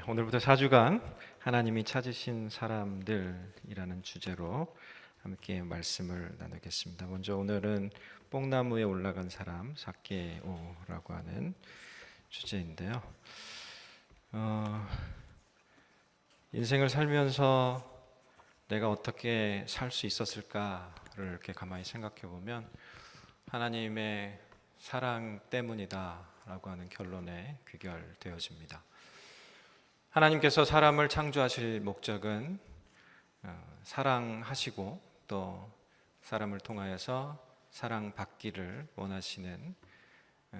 오늘부터 4주간 하나님이 찾으신 사람들이라는 주제로 함께 말씀을 나누겠습니다. 먼저 오늘은 뽕나무에 올라간 사람 삭개오라고 하는 주제인데요. 인생을 살면서 내가 어떻게 살 수 있었을까를 이렇게 가만히 생각해 보면 하나님의 사랑 때문이다라고 하는 결론에 귀결되어집니다. 하나님께서 사람을 창조하실 목적은 사랑하시고 또 사람을 통하여서 사랑받기를 원하시는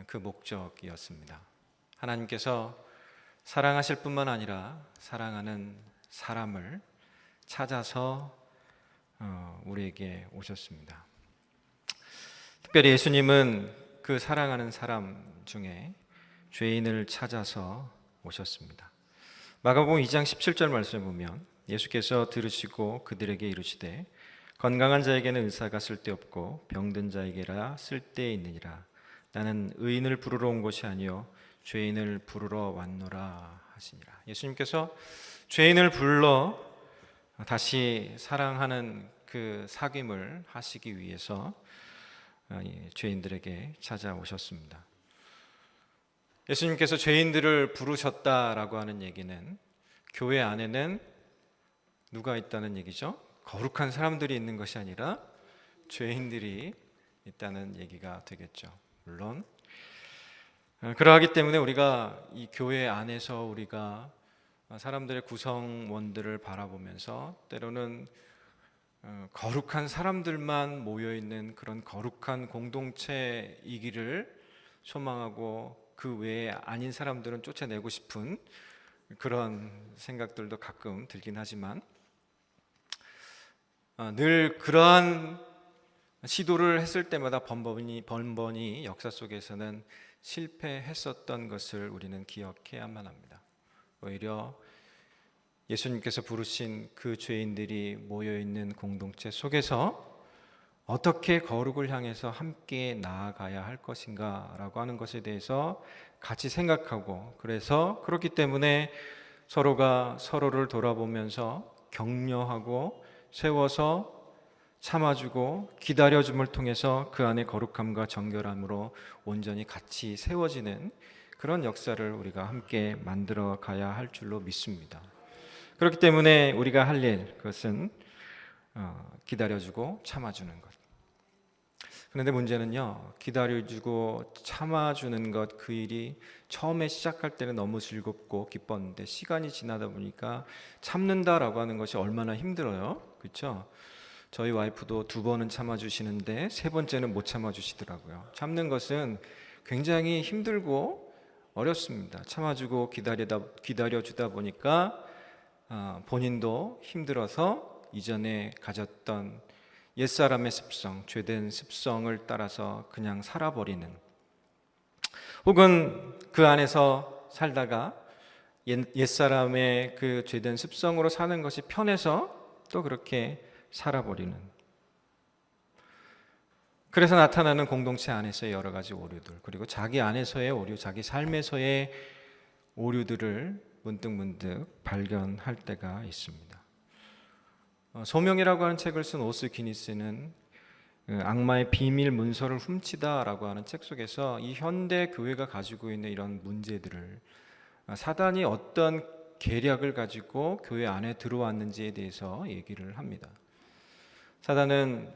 그 목적이었습니다. 하나님께서 사랑하실 뿐만 아니라 사랑하는 사람을 찾아서 우리에게 오셨습니다. 특별히 예수님은 그 사랑하는 사람 중에 죄인을 찾아서 오셨습니다. 마가복음 2장 17절 말씀에 보면 예수께서 들으시고 그들에게 이르시되 건강한 자에게는 의사가 쓸데없고 병든 자에게라 쓸데 있느니라. 나는 의인을 부르러 온 것이 아니요 죄인을 부르러 왔노라 하시니라. 예수님께서 죄인을 불러 다시 사랑하는 그 사귐을 하시기 위해서 죄인들에게 찾아오셨습니다. 예수님께서 죄인들을 부르셨다라고 하는 얘기는 교회 안에는 누가 있다는 얘기죠? 거룩한 사람들이 있는 것이 아니라 죄인들이 있다는 얘기가 되겠죠. 물론 그러하기 때문에 우리가 이 교회 안에서 우리가 사람들의 구성원들을 바라보면서 때로는 거룩한 사람들만 모여있는 그런 거룩한 공동체이기를 소망하고 그 외에 아닌 사람들은 쫓아내고 싶은 그런 생각들도 가끔 들긴 하지만 늘 그러한 시도를 했을 때마다 번번이 역사 속에서는 실패했었던 것을 우리는 기억해야만 합니다. 오히려 예수님께서 부르신 그 죄인들이 모여있는 공동체 속에서 어떻게 거룩을 향해서 함께 나아가야 할 것인가 라고 하는 것에 대해서 같이 생각하고, 그래서 그렇기 때문에 서로가 서로를 돌아보면서 격려하고 세워서 참아주고 기다려줌을 통해서 그 안에 거룩함과 정결함으로 온전히 같이 세워지는 그런 역사를 우리가 함께 만들어 가야 할 줄로 믿습니다. 그렇기 때문에 우리가 할 일, 그것은 기다려주고 참아주는 것. 그런데 문제는요, 기다려주고 참아주는 것, 그 일이 처음에 시작할 때는 너무 즐겁고 기뻤는데 시간이 지나다 보니까 참는다라고 하는 것이 얼마나 힘들어요. 그렇죠? 저희 와이프도 2번은 참아주시는데 3번째는 못 참아주시더라고요. 참는 것은 굉장히 힘들고 어렵습니다. 참아주고 기다려주다 보니까 본인도 힘들어서 이전에 가졌던 옛사람의 습성, 죄된 습성을 따라서 그냥 살아버리는, 혹은 그 안에서 살다가 옛사람의 그 죄된 습성으로 사는 것이 편해서 또 그렇게 살아버리는, 그래서 나타나는 공동체 안에서의 여러 가지 오류들, 그리고 자기 안에서의 오류, 자기 삶에서의 오류들을 문득문득 발견할 때가 있습니다. 소명이라고 하는 책을 쓴 오스 기니스는 악마의 비밀 문서를 훔치다라고 하는 책 속에서 이 현대 교회가 가지고 있는 이런 문제들을, 사단이 어떤 계략을 가지고 교회 안에 들어왔는지에 대해서 얘기를 합니다. 사단은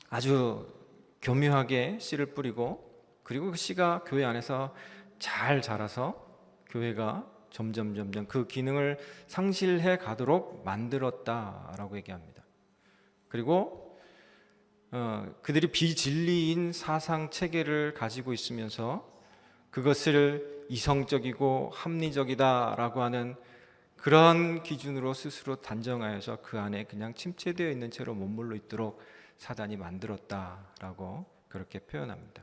아주 교묘하게 씨를 뿌리고, 그리고 그 씨가 교회 안에서 잘 자라서 교회가 점점 그 기능을 상실해 가도록 만들었다라고 얘기합니다. 그리고 그들이 비진리인 사상 체계를 가지고 있으면서 그것을 이성적이고 합리적이다라고 하는 그런 기준으로 스스로 단정하여서 그 안에 그냥 침체되어 있는 채로 머물러 있도록 사단이 만들었다라고 그렇게 표현합니다.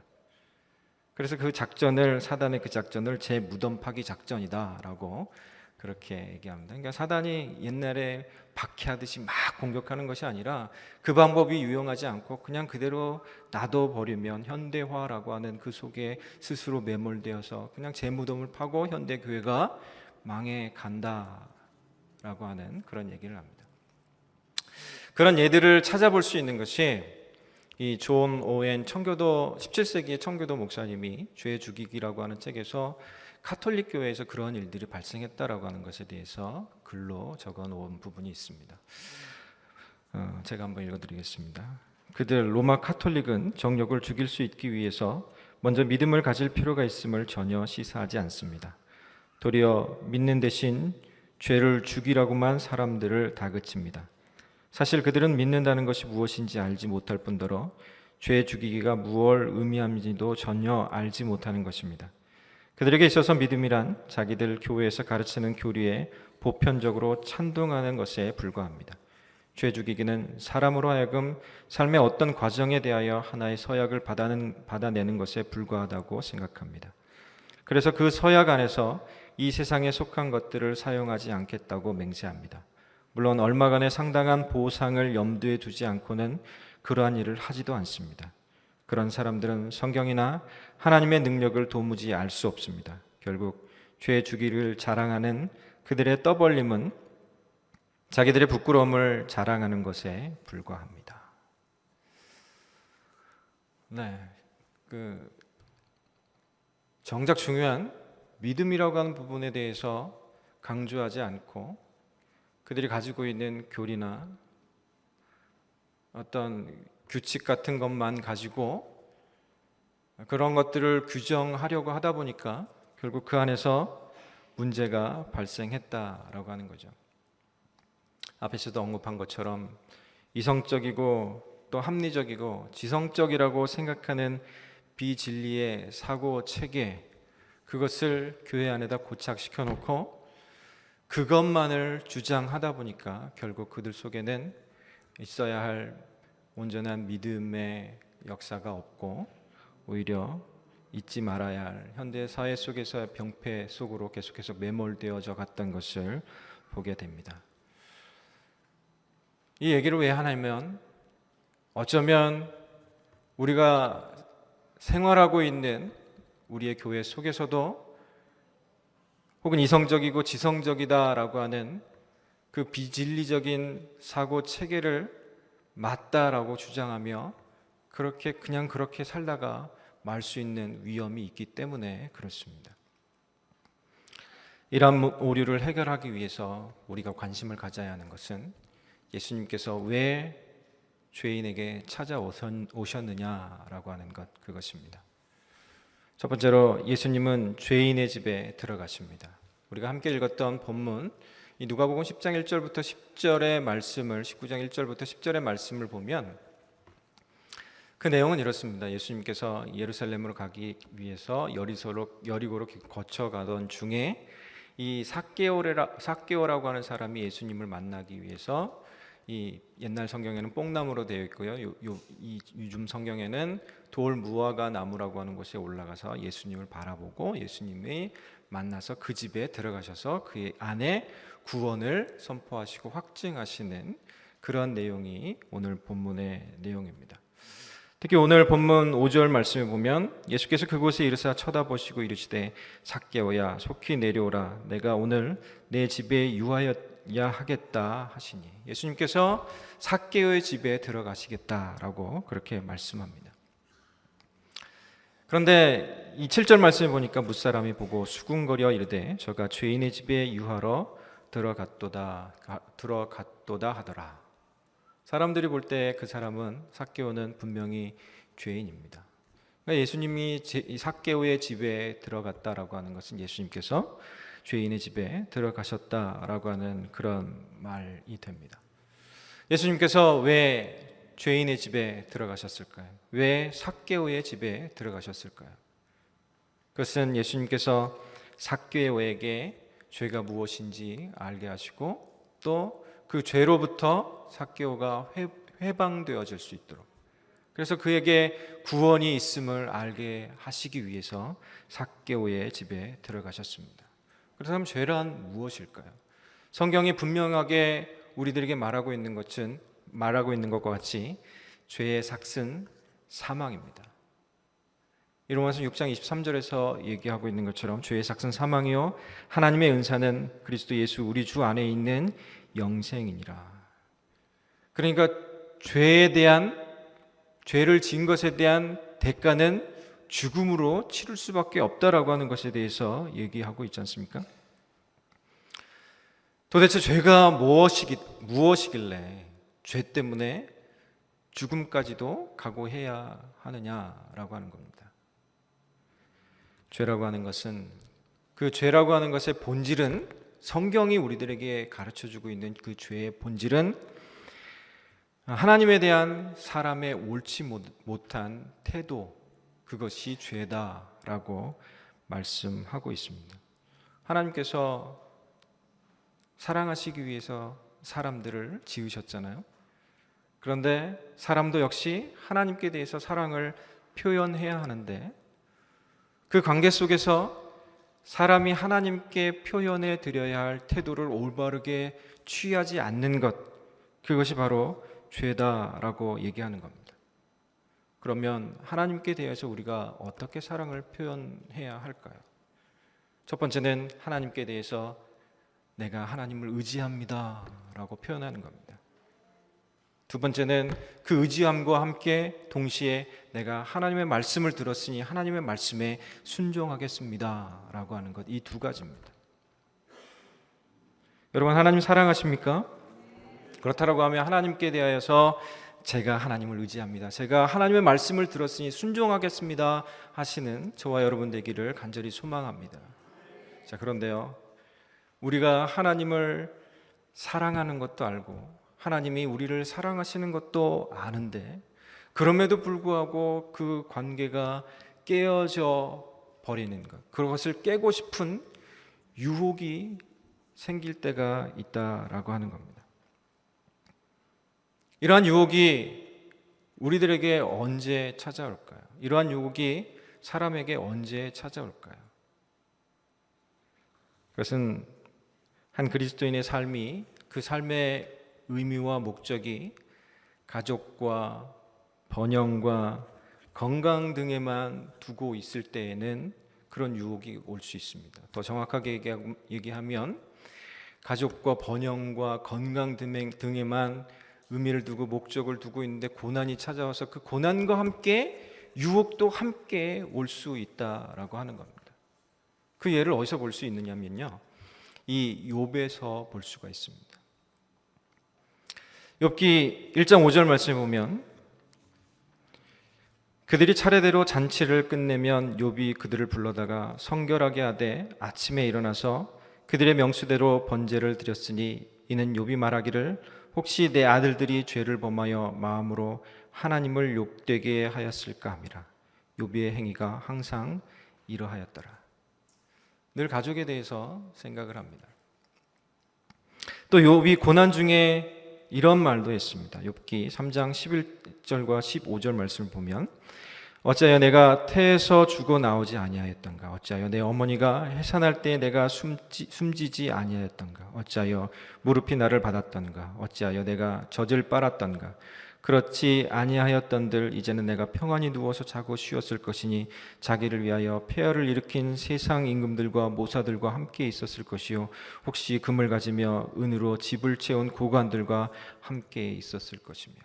그래서 그 작전을, 사단의 그 작전을 제 무덤 파기 작전이다라고 그렇게 얘기합니다. 그러니까 사단이 옛날에 박해하듯이 막 공격하는 것이 아니라 그 방법이 유용하지 않고 그냥 그대로 놔둬버리면 현대화라고 하는 그 속에 스스로 매몰되어서 그냥 제 무덤을 파고 현대교회가 망해 간다라고 하는 그런 얘기를 합니다. 그런 예들을 찾아볼 수 있는 것이 이 존 오웬 청교도 17세기의 청교도 목사님이 죄 죽이기라고 하는 책에서 카톨릭 교회에서 그런 일들이 발생했다라고 하는 것에 대해서 글로 적어 놓은 부분이 있습니다. 제가 한번 읽어드리겠습니다. 그들 로마 카톨릭은 정욕을 죽일 수 있기 위해서 먼저 믿음을 가질 필요가 있음을 전혀 시사하지 않습니다. 도리어 믿는 대신 죄를 죽이라고만 사람들을 다그칩니다. 사실 그들은 믿는다는 것이 무엇인지 알지 못할 뿐더러 죄 죽이기가 무엇을 의미하는지도 전혀 알지 못하는 것입니다. 그들에게 있어서 믿음이란 자기들 교회에서 가르치는 교리에 보편적으로 찬동하는 것에 불과합니다. 죄 죽이기는 사람으로 하여금 삶의 어떤 과정에 대하여 하나의 서약을 받아내는 것에 불과하다고 생각합니다. 그래서 그 서약 안에서 이 세상에 속한 것들을 사용하지 않겠다고 맹세합니다. 물론 얼마간의 상당한 보상을 염두에 두지 않고는 그러한 일을 하지도 않습니다. 그런 사람들은 성경이나 하나님의 능력을 도무지 알 수 없습니다. 결국 죄 죽이를 자랑하는 그들의 떠벌림은 자기들의 부끄러움을 자랑하는 것에 불과합니다. 정작 중요한 믿음이라고 하는 부분에 대해서 강조하지 않고 그들이 가지고 있는 교리나 어떤 규칙 같은 것만 가지고 그런 것들을 규정하려고 하다 보니까 결국 그 안에서 문제가 발생했다라고 하는 거죠. 앞에서도 언급한 것처럼 이성적이고 또 합리적이고 지성적이라고 생각하는 비진리의 사고 체계, 그것을 교회 안에다 고착시켜 놓고 그것만을 주장하다 보니까 결국 그들 속에는 있어야 할 온전한 믿음의 역사가 없고 오히려 잊지 말아야 할 현대 사회 속에서의 병폐 속으로 계속해서 매몰되어져 갔던 것을 보게 됩니다. 이 얘기를 왜 하냐면 어쩌면 우리가 생활하고 있는 우리의 교회 속에서도 혹은 이성적이고 지성적이다라고 하는 그 비진리적인 사고 체계를 맞다라고 주장하며 그렇게 살다가 말 수 있는 위험이 있기 때문에 그렇습니다. 이러한 오류를 해결하기 위해서 우리가 관심을 가져야 하는 것은 예수님께서 왜 죄인에게 찾아오셨느냐라고 하는 것, 그것입니다. 첫 번째로 예수님은 죄인의 집에 들어가십니다. 우리가 함께 읽었던 본문 이 누가복음 10장 1절부터 10절의 말씀을 19장 1절부터 10절의 말씀을 보면 그 내용은 이렇습니다. 예수님께서 예루살렘으로 가기 위해서 여리고로 거쳐가던 중에 이 삭개오라고 하는 사람이 예수님을 만나기 위해서 이 옛날 성경에는 뽕나무로 되어 있고요. 요즘 성경에는 돌 무화과 나무라고 하는 곳에 올라가서 예수님을 바라보고 예수님이 만나서 그 집에 들어가셔서 그 안에 구원을 선포하시고 확증하시는 그런 내용이 오늘 본문의 내용입니다. 특히 오늘 본문 5절 말씀에 보면 예수께서 그곳에 이르사 쳐다보시고 이르시되 삭개오야 속히 내려오라 내가 오늘 내 집에 유하여야 하겠다 하시니 예수님께서 삭개오의 집에 들어가시겠다라고 그렇게 말씀합니다. 그런데 이 7절 말씀에 보니까 뭇사람이 보고 수군거려 이르되 저가 죄인의 집에 유하러 들어갔도다 하더라. 사람들이 볼 때 그 사람은 삭개오는 분명히 죄인입니다. 그러니까 예수님이 삭개오의 집에 들어갔다라고 하는 것은 예수님께서 죄인의 집에 들어가셨다라고 하는 그런 말이 됩니다. 예수님께서 왜 죄인의 집에 들어가셨을까요? 왜 삭개오의 집에 들어가셨을까요? 그것은 예수님께서 삭개오에게 죄가 무엇인지 알게 하시고 또 그 죄로부터 삭개오가 해방되어질 수 있도록, 그래서 그에게 구원이 있음을 알게 하시기 위해서 삭개오의 집에 들어가셨습니다. 그렇다면 죄란 무엇일까요? 성경이 분명하게 우리들에게 말하고 있는 것과 같이 죄의 삭은 사망입니다. 이 로마서 6장 23절에서 얘기하고 있는 것처럼 죄의 삭은 사망이요 하나님의 은사는 그리스도 예수 우리 주 안에 있는 영생이니라. 그러니까 죄를 지은 것에 대한 대가는 죽음으로 치를 수밖에 없다라고 하는 것에 대해서 얘기하고 있지 않습니까? 도대체 죄가 무엇이길래 죄 때문에 죽음까지도 각오해야 하느냐라고 하는 겁니다. 죄라고 하는 것은, 그 죄라고 하는 것의 본질은, 성경이 우리들에게 가르쳐주고 있는 그 죄의 본질은 하나님에 대한 사람의 옳지 못한 태도, 그것이 죄다라고 말씀하고 있습니다. 하나님께서 사랑하시기 위해서 사람들을 지으셨잖아요. 그런데 사람도 역시 하나님께 대해서 사랑을 표현해야 하는데, 그 관계 속에서 사람이 하나님께 표현해 드려야 할 태도를 올바르게 취하지 않는 것, 그것이 바로 죄다라고 얘기하는 겁니다. 그러면 하나님께 대해서 우리가 어떻게 사랑을 표현해야 할까요? 첫 번째는 하나님께 대해서 내가 하나님을 의지합니다 라고 표현하는 겁니다. 두 번째는 그 의지함과 함께 동시에 내가 하나님의 말씀을 들었으니 하나님의 말씀에 순종하겠습니다 라고 하는 것, 이 두 가지입니다. 여러분, 하나님 사랑하십니까? 그렇다고 하면 하나님께 대하여서 제가 하나님을 의지합니다, 제가 하나님의 말씀을 들었으니 순종하겠습니다 하시는 저와 여러분 되기를 간절히 소망합니다. 자, 그런데요, 우리가 하나님을 사랑하는 것도 알고 하나님이 우리를 사랑하시는 것도 아는데, 그럼에도 불구하고 그 관계가 깨어져 버리는 것, 그것을 깨고 싶은 유혹이 생길 때가 있다라고 하는 겁니다. 이러한 유혹이 우리들에게 언제 찾아올까요? 이러한 유혹이 사람에게 언제 찾아올까요? 그것은 한 그리스도인의 삶이, 그 삶의 의미와 목적이 가족과 번영과 건강 등에만 두고 있을 때에는 그런 유혹이 올 수 있습니다. 더 정확하게 얘기하면 가족과 번영과 건강 등에만 의미를 두고 목적을 두고 있는데 고난이 찾아와서 그 고난과 함께 유혹도 함께 올 수 있다라고 하는 겁니다. 그 예를 어디서 볼 수 있느냐면요, 이 욥에서 볼 수가 있습니다. 욥기 1장 5절 말씀에 보면, 그들이 차례대로 잔치를 끝내면 욥이 그들을 불러다가 성결하게 하되 아침에 일어나서 그들의 명수대로 번제를 드렸으니 이는 욥이 말하기를 혹시 내 아들들이 죄를 범하여 마음으로 하나님을 욕되게 하였을까 함이라. 욥의 행위가 항상 이러하였더라. 늘 가족에 대해서 생각을 합니다. 또 욥이 고난 중에 이런 말도 했습니다. 욥기 3장 11절과 15절 말씀을 보면, 어찌하여 내가 태에서 죽어 나오지 아니하였던가? 어찌하여 내 어머니가 해산할 때 내가 숨지지 아니하였던가? 어찌하여 무릎이 나를 받았던가? 어찌하여 내가 젖을 빨았던가? 그렇지 아니하였던들 이제는 내가 평안히 누워서 자고 쉬었을 것이니 자기를 위하여 폐허를 일으킨 세상 임금들과 모사들과 함께 있었을 것이요 혹시 금을 가지며 은으로 집을 채운 고관들과 함께 있었을 것이며.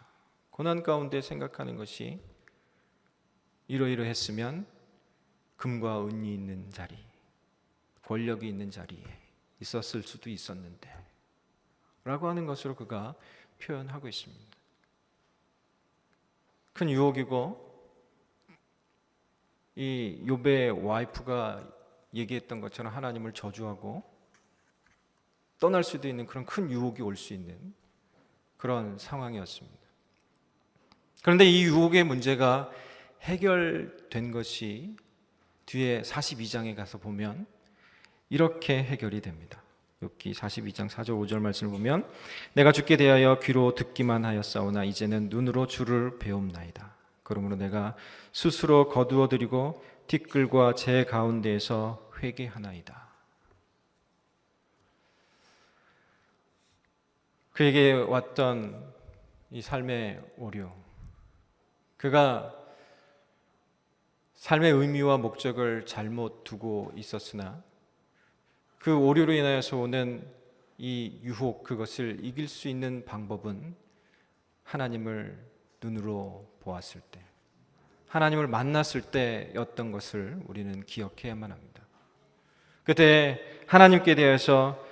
고난 가운데 생각하는 것이 이러이러했으면 금과 은이 있는 자리, 권력이 있는 자리에 있었을 수도 있었는데 라고 하는 것으로 그가 표현하고 있습니다. 큰 유혹이고, 이 욥의 와이프가 얘기했던 것처럼 하나님을 저주하고 떠날 수도 있는 그런 큰 유혹이 올 수 있는 그런 상황이었습니다. 그런데 이 유혹의 문제가 해결된 것이 뒤에 42장에 가서 보면 이렇게 해결이 됩니다. 욥기 42장 4절 5절 말씀을 보면, 내가 주께 대하여 귀로 듣기만 하였사오나 이제는 눈으로 주를 배움나이다. 그러므로 내가 스스로 거두어드리고 티끌과 재 가운데에서 회개하나이다. 그에게 왔던 이 삶의 오류, 그가 삶의 의미와 목적을 잘못 두고 있었으나 그 오류로 인하여서 오는 이 유혹, 그것을 이길 수 있는 방법은 하나님을 눈으로 보았을 때, 하나님을 만났을 때였던 것을 우리는 기억해야만 합니다. 그때 하나님께 대해서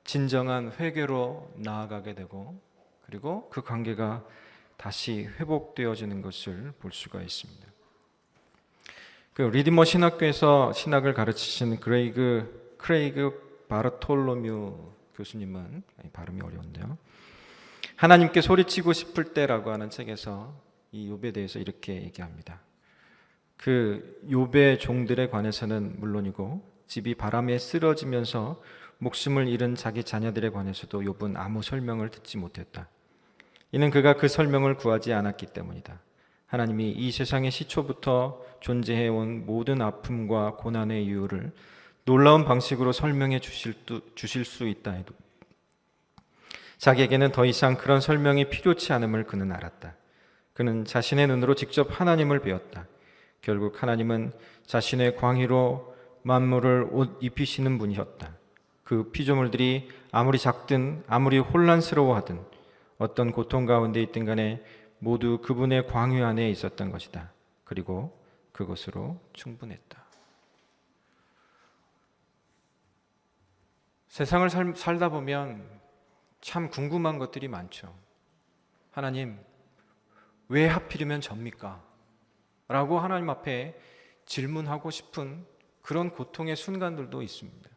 진정한 회개로 나아가게 되고, 그리고 그 관계가 다시 회복되어지는 것을 볼 수가 있습니다. 그 리디머 신학교에서 신학을 가르치시는 크레이그 바르톨로뮤 교수님은, 발음이 어려운데요, 하나님께 소리치고 싶을 때라고 하는 책에서 이 욥에 대해서 이렇게 얘기합니다. 그 욥의 종들에 관해서는 물론이고 집이 바람에 쓰러지면서 목숨을 잃은 자기 자녀들에 관해서도 욥은 아무 설명을 듣지 못했다. 이는 그가 그 설명을 구하지 않았기 때문이다. 하나님이 이 세상의 시초부터 존재해온 모든 아픔과 고난의 이유를 놀라운 방식으로 설명해 주실 수 있다 해도 자기에게는 더 이상 그런 설명이 필요치 않음을 그는 알았다. 그는 자신의 눈으로 직접 하나님을 배웠다. 결국 하나님은 자신의 광희로 만물을 옷 입히시는 분이셨다. 그 피조물들이 아무리 작든 아무리 혼란스러워하든 어떤 고통 가운데 있든 간에 모두 그분의 광유 안에 있었던 것이다. 그리고 그것으로 충분했다. 세상을 살다 보면 참 궁금한 것들이 많죠. 하나님, 왜 하필이면 접니까? 라고 하나님 앞에 질문하고 싶은 그런 고통의 순간들도 있습니다.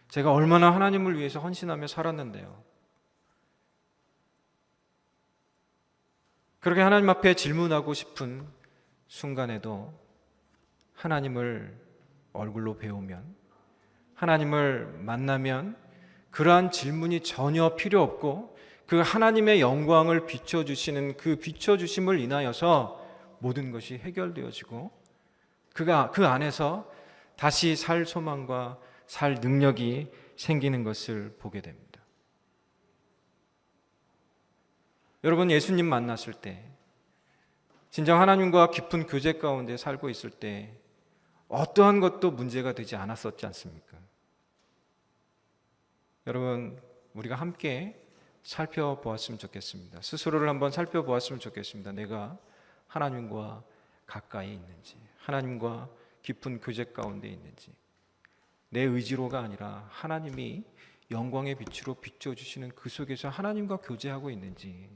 제가 얼마나 하나님을 위해서 헌신하며 살았는데요. 그렇게 하나님 앞에 질문하고 싶은 순간에도 하나님을 얼굴로 배우면, 하나님을 만나면 그러한 질문이 전혀 필요 없고 그 하나님의 영광을 비춰주시는 그 비춰주심을 인하여서 모든 것이 해결되어지고 그가 그 안에서 다시 살 소망과 살 능력이 생기는 것을 보게 됩니다. 여러분, 예수님 만났을 때, 진정 하나님과 깊은 교제 가운데 살고 있을 때 어떠한 것도 문제가 되지 않았었지 않습니까? 여러분, 우리가 함께 살펴보았으면 좋겠습니다. 스스로를 한번 살펴보았으면 좋겠습니다. 내가 하나님과 가까이 있는지, 하나님과 깊은 교제 가운데 있는지, 내 의지로가 아니라 하나님이 영광의 빛으로 비춰주시는 그 속에서 하나님과 교제하고 있는지,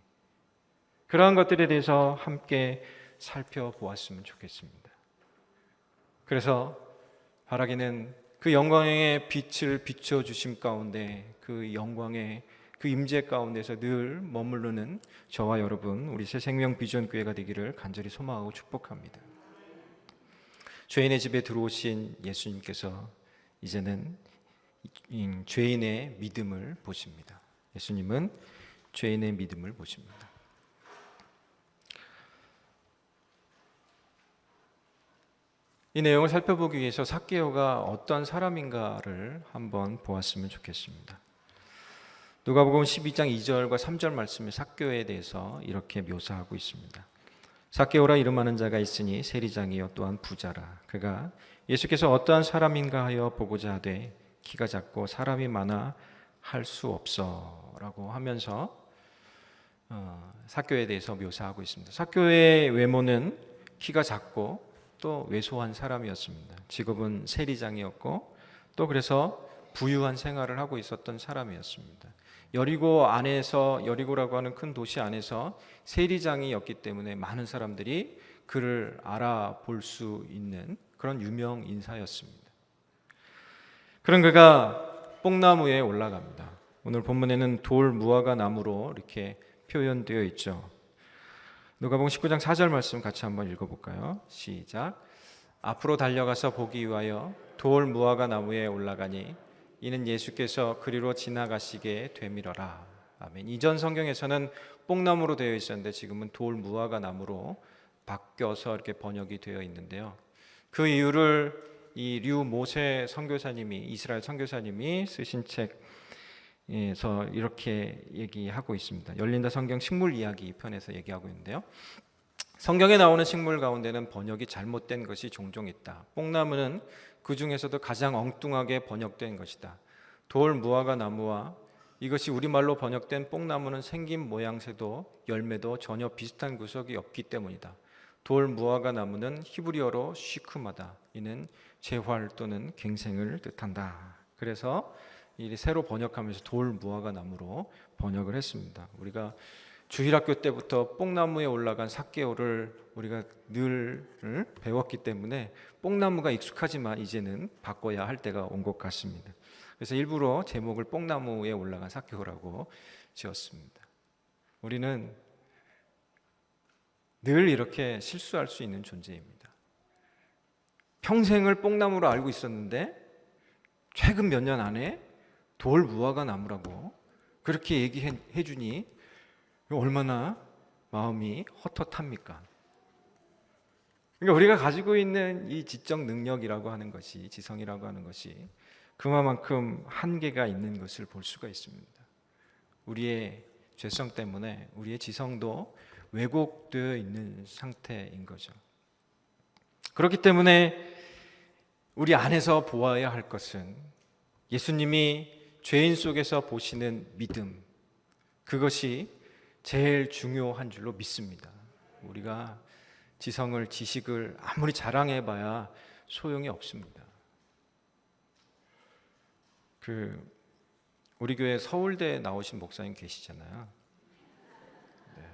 그러한 것들에 대해서 함께 살펴보았으면 좋겠습니다. 그래서 바라기는 그 영광의 빛을 비춰주심 가운데, 그 영광의 그 임재 가운데서 늘 머무르는 저와 여러분, 우리 새생명 비전교회가 되기를 간절히 소망하고 축복합니다. 죄인의 집에 들어오신 예수님께서 이제는 죄인의 믿음을 보십니다. 예수님은 죄인의 믿음을 보십니다. 이 내용을 살펴보기 위해서 삭개오가 어떤 사람인가를 한번 보았으면 좋겠습니다. 누가복음 12장 2절과 3절 말씀에 삭개오에 대해서 이렇게 묘사하고 있습니다. 삭개오라 이름하는 자가 있으니 세리장이요 또한 부자라. 그가 예수께서 어떠한 사람인가 하여 보고자 하되 키가 작고 사람이 많아 할 수 없어 라고 하면서 삭개오에 대해서 묘사하고 있습니다. 삭개오의 외모는 키가 작고 또 왜소한 사람이었습니다. 직업은 세리장이었고 또 그래서 부유한 생활을 하고 있었던 사람이었습니다. 여리고라고 하는 큰 도시 안에서 세리장이었기 때문에 많은 사람들이 그를 알아볼 수 있는 그런 유명 인사였습니다. 그런 그가 뽕나무에 올라갑니다. 오늘 본문에는 돌 무화과 나무로 이렇게 표현되어 있죠. 누가복음 19장 4절 말씀 같이 한번 읽어볼까요? 시작. 앞으로 달려가서 보기 위하여 돌 무화과 나무에 올라가니 이는 예수께서 그리로 지나가시게 되밀어라. 아멘. 이전 성경에서는 뽕나무로 되어 있었는데 지금은 돌 무화과 나무로 바뀌어서 이렇게 번역이 되어 있는데요. 그 이유를 이 류 모세 선교사님이, 이스라엘 선교사님이 쓰신 책에서 이렇게 얘기하고 있습니다. 열린다 성경 식물 이야기 편에서 얘기하고 있는데요. 성경에 나오는 식물 가운데는 번역이 잘못된 것이 종종 있다. 뽕나무는 그 중에서도 가장 엉뚱하게 번역된 것이다. 돌 무화과 나무와 이것이 우리말로 번역된 뽕나무는 생긴 모양새도 열매도 전혀 비슷한 구석이 없기 때문이다. 돌 무화과 나무는 히브리어로 시크마다. 이는 재활 또는 갱생을 뜻한다. 그래서 이 새로 번역하면서 돌 무화과 나무로 번역을 했습니다. 우리가 주일학교 때부터 뽕나무에 올라간 삭개오를 우리가 늘 배웠기 때문에 뽕나무가 익숙하지만 이제는 바꿔야 할 때가 온 것 같습니다. 그래서 일부러 제목을 뽕나무에 올라간 삭개오라고 지었습니다. 우리는 늘 이렇게 실수할 수 있는 존재입니다. 평생을 뽕나무로 알고 있었는데 최근 몇 년 안에 돌 무화과 나무라고 그렇게 얘기해 주니 얼마나 마음이 헛헛합니까? 그러니까 우리가 가지고 있는 이 지적 능력이라고 하는 것이, 지성이라고 하는 것이 그만큼 한계가 있는 것을 볼 수가 있습니다. 우리의 죄성 때문에 우리의 지성도 왜곡되어 있는 상태인 거죠. 그렇기 때문에 우리 안에서 보아야 할 것은 예수님이 죄인 속에서 보시는 믿음, 그것이 제일 중요한 줄로 믿습니다. 우리가 지성을, 지식을 아무리 자랑해봐야 소용이 없습니다. 우리 교회 서울대 나오신 목사님 계시잖아요. 네.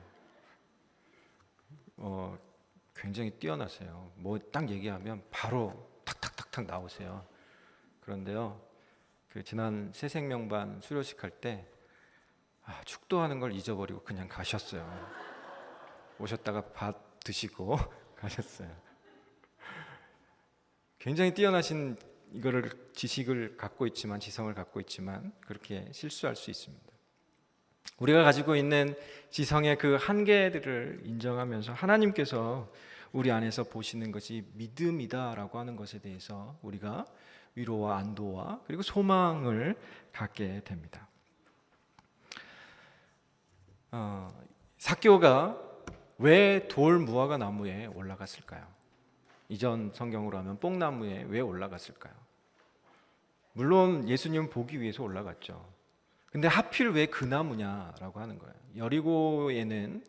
굉장히 뛰어나세요. 뭐 딱 얘기하면 바로 탁탁탁탁 나오세요. 그런데요, 지난 새생명반 수료식 할 때 축도하는 걸 잊어버리고 그냥 가셨어요. 오셨다가 밥 드시고 가셨어요. 굉장히 뛰어나신 이거를 지식을 갖고 있지만, 지성을 갖고 있지만 그렇게 실수할 수 있습니다. 우리가 가지고 있는 지성의 그 한계들을 인정하면서 하나님께서 우리 안에서 보시는 것이 믿음이다라고 하는 것에 대해서 우리가 위로와 안도와 그리고 소망을 갖게 됩니다. 삭개오가 왜 돌 무화과 나무에 올라갔을까요? 이전 성경으로 하면 뽕나무에 왜 올라갔을까요? 물론 예수님을 보기 위해서 올라갔죠. 근데 하필 왜 그 나무냐라고 하는 거예요. 여리고에는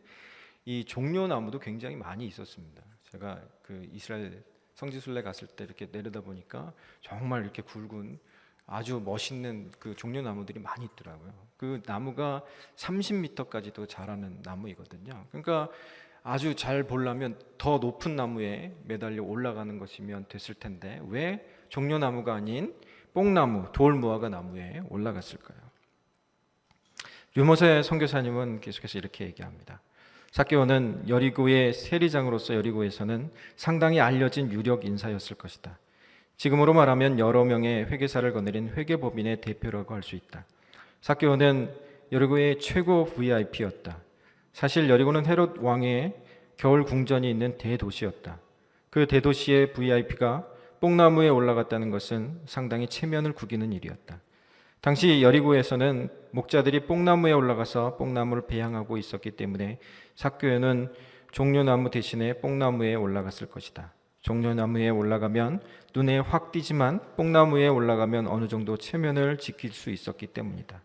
이 종려나무도 굉장히 많이 있었습니다. 제가 이스라엘 성지순례 갔을 때 이렇게 내려다 보니까 정말 이렇게 굵은 아주 멋있는 그 종려나무들이 많이 있더라고요. 그 나무가 30m까지도 자라는 나무이거든요. 그러니까 아주 잘 보려면 더 높은 나무에 매달려 올라가는 것이면 됐을 텐데 왜 종려나무가 아닌 뽕나무, 돌 무화과 나무에 올라갔을까요? 유모세 선교사님은 계속해서 이렇게 얘기합니다. 삭개오는 여리고의 세리장으로서 여리고에서는 상당히 알려진 유력 인사였을 것이다. 지금으로 말하면 여러 명의 회계사를 거느린 회계법인의 대표라고 할 수 있다. 삭개오는 여리고의 최고 VIP였다. 사실 여리고는 헤롯 왕의 겨울 궁전이 있는 대도시였다. 그 대도시의 VIP가 뽕나무에 올라갔다는 것은 상당히 체면을 구기는 일이었다. 당시 여리고에서는 목자들이 뽕나무에 올라가서 뽕나무를 배양하고 있었기 때문에 삭개오는 종려나무 대신에 뽕나무에 올라갔을 것이다. 종려나무에 올라가면 눈에 확 띄지만 뽕나무에 올라가면 어느 정도 체면을 지킬 수 있었기 때문이다.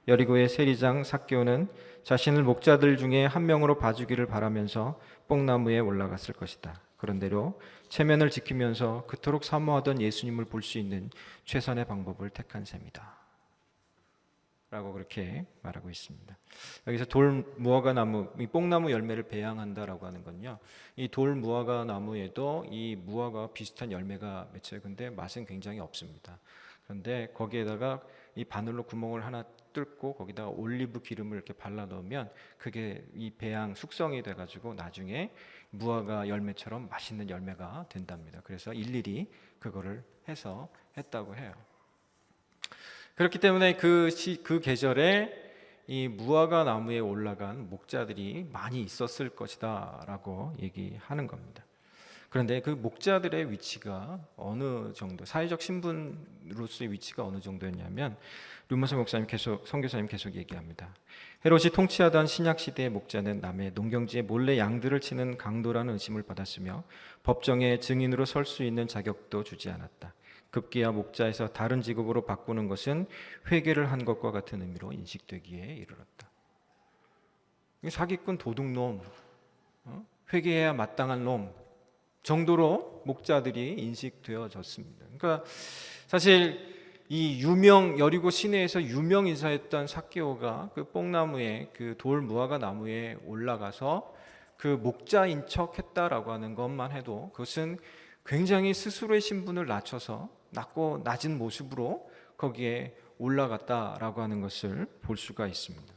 여리고의 세리장 삭개오는 자신을 목자들 중에 한 명으로 봐주기를 바라면서 뽕나무에 올라갔을 것이다. 그런대로 체면을 지키면서 그토록 사모하던 예수님을 볼 수 있는 최선의 방법을 택한 셈이다. 라고 그렇게 말하고 있습니다. 여기서 돌 무화과 나무, 이 뽕나무 열매를 배양한다라고 하는 건요, 이 돌 무화과 나무에도 이 무화과와 비슷한 열매가 맺혀요. 근데 맛은 굉장히 없습니다. 그런데 거기에다가 이 바늘로 구멍을 하나 뚫고 거기다가 올리브 기름을 이렇게 발라 넣으면 그게 이 배양 숙성이 돼가지고 나중에 무화과 열매처럼 맛있는 열매가 된답니다. 그래서 일일이 그거를 해서 했다고 해요. 그렇기 때문에 그 계절에 이 무화과 나무에 올라간 목자들이 많이 있었을 것이다라고 얘기하는 겁니다. 그런데 그 목자들의 위치가 어느 정도, 사회적 신분으로서의 위치가 어느 정도였냐면 류머서 목사님 선교사님 계속 얘기합니다. 헤롯이 통치하던 신약 시대의 목자는 남의 농경지에 몰래 양들을 치는 강도라는 의심을 받았으며 법정에 증인으로 설 수 있는 자격도 주지 않았다. 급기야 목자에서 다른 직업으로 바꾸는 것은 회개를 한 것과 같은 의미로 인식되기에 이르렀다. 사기꾼, 도둑놈, 회개해야 마땅한 놈 정도로 목자들이 인식되어졌습니다. 그러니까 사실 이 여리고 시내에서 유명 인사였던 삭개오가 그 뽕나무에, 그 돌 무화과 나무에 올라가서 그 목자인 척했다라고 하는 것만 해도 그것은 굉장히 스스로의 신분을 낮춰서 낮고 낮은 모습으로 거기에 올라갔다라고 하는 것을 볼 수가 있습니다.